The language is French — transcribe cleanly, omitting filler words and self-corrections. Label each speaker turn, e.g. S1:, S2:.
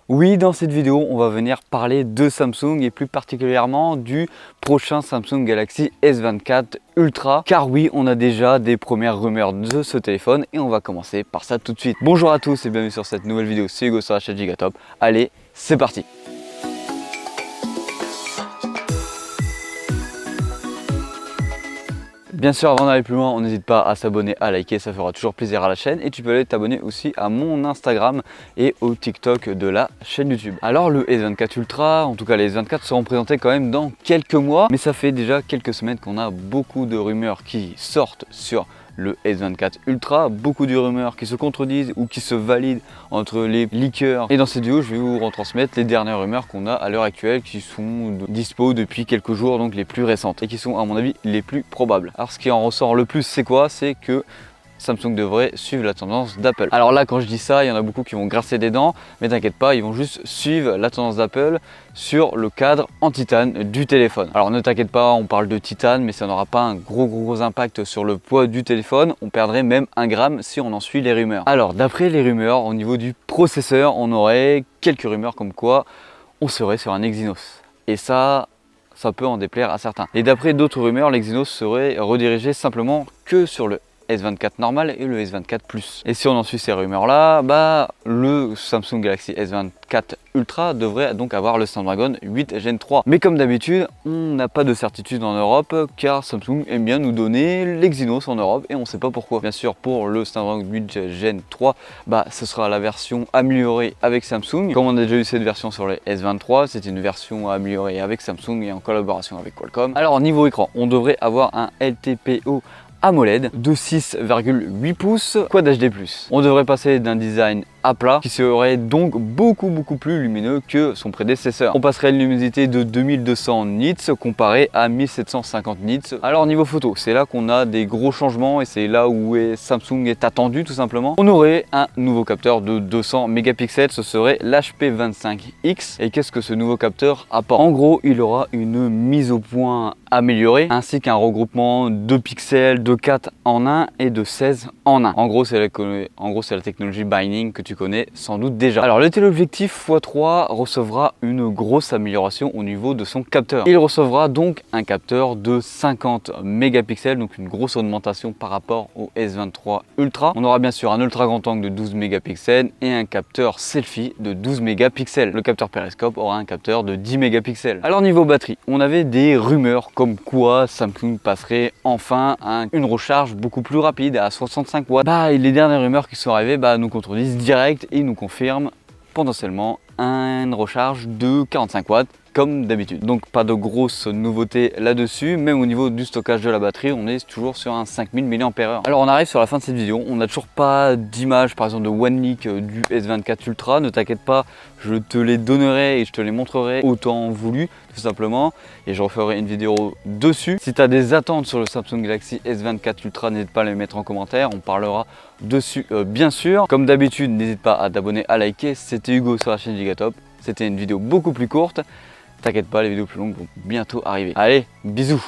S1: Oui, dans cette vidéo, on va venir parler de Samsung et plus particulièrement du prochain Samsung Galaxy S24 Ultra. Car oui, on a déjà des premières rumeurs de ce téléphone et on va commencer par ça tout de suite. Bonjour à tous et bienvenue sur cette nouvelle vidéo, c'est Hugo sur la chaîne Gigatop. Allez, c'est parti! Bien sûr, avant d'aller plus loin, on n'hésite pas à s'abonner, à liker, ça fera toujours plaisir à la chaîne. Et tu peux aller t'abonner aussi à mon Instagram et au TikTok de la chaîne YouTube. Alors le S24 Ultra, en tout cas les S24 seront présentés quand même dans quelques mois. Mais ça fait déjà quelques semaines qu'on a beaucoup de rumeurs qui sortent sur le S24 Ultra, beaucoup de rumeurs qui se contredisent ou qui se valident entre les leakers. Et dans cette vidéo, je vais vous retransmettre les dernières rumeurs qu'on a à l'heure actuelle qui sont dispo depuis quelques jours, donc les plus récentes et qui sont à mon avis les plus probables. Alors ce qui en ressort le plus, c'est quoi? C'est que Samsung devrait suivre la tendance d'Apple. Alors là, quand je dis ça, il y en a beaucoup qui vont grincer des dents, mais t'inquiète pas, ils vont juste suivre la tendance d'Apple sur le cadre en titane du téléphone. Alors ne t'inquiète pas, on parle de titane, mais ça n'aura pas un gros impact sur le poids du téléphone. On perdrait même 1 gramme si on en suit les rumeurs. Alors d'après les rumeurs, au niveau du processeur, on aurait quelques rumeurs comme quoi on serait sur un Exynos. Et ça peut en déplaire à certains. Et d'après d'autres rumeurs, l'Exynos serait redirigé simplement que sur le S24 normal et le S24 Plus. Et si on en suit ces rumeurs là, le Samsung Galaxy S24 Ultra devrait donc avoir le Snapdragon 8 Gen 3. Mais comme d'habitude, on n'a pas de certitude en Europe car Samsung aime bien nous donner l'Exynos en Europe et on ne sait pas pourquoi. Bien sûr, pour le Snapdragon 8 Gen 3, ce sera la version améliorée avec Samsung. Comme on a déjà eu cette version sur les S23, c'est une version améliorée avec Samsung et en collaboration avec Qualcomm. Alors niveau écran, on devrait avoir un LTPO AMOLED de 6,8 pouces Quad HD+. On devrait passer d'un design à plat qui serait donc beaucoup plus lumineux que son prédécesseur. On passerait une luminosité de 2200 nits comparé à 1750 nits. Alors niveau photo, c'est là qu'on a des gros changements et c'est là où Samsung est attendu tout simplement. On aurait un nouveau capteur de 200 mégapixels, ce serait l'HP25X. Et qu'est-ce que ce nouveau capteur apporte? En gros, il aura une mise au point améliorée ainsi qu'un regroupement de pixels de 4 en 1 et de 16 en 1. En gros, c'est la technologie Binding que tu connais sans doute déjà. Alors le téléobjectif x3 recevra une grosse amélioration au niveau de son capteur. Il recevra donc un capteur de 50 mégapixels, donc une grosse augmentation par rapport au S23 Ultra. On aura bien sûr un ultra grand angle de 12 mégapixels et un capteur selfie de 12 mégapixels. Le capteur périscope aura un capteur de 10 mégapixels. Alors niveau batterie, on avait des rumeurs comme quoi Samsung passerait enfin à une recharge beaucoup plus rapide à 65 watts. Et les dernières rumeurs qui sont arrivées nous contredisent direct et nous confirment potentiellement une recharge de 45 watts comme d'habitude. Donc pas de grosses nouveautés là-dessus, même au niveau du stockage de la batterie, on est toujours sur un 5000 mAh. Alors on arrive sur la fin de cette vidéo, on n'a toujours pas d'image par exemple de One Leak du S24 Ultra, ne t'inquiète pas, je te les donnerai et je te les montrerai autant voulu tout simplement et je referai une vidéo dessus. Si tu as des attentes sur le Samsung Galaxy S24 Ultra, n'hésite pas à les mettre en commentaire, on parlera dessus bien sûr. Comme d'habitude, n'hésite pas à t'abonner, à liker. C'était Hugo sur la chaîne Gigatop, c'était une vidéo beaucoup plus courte. T'inquiète pas, les vidéos plus longues vont bientôt arriver. Allez, bisous!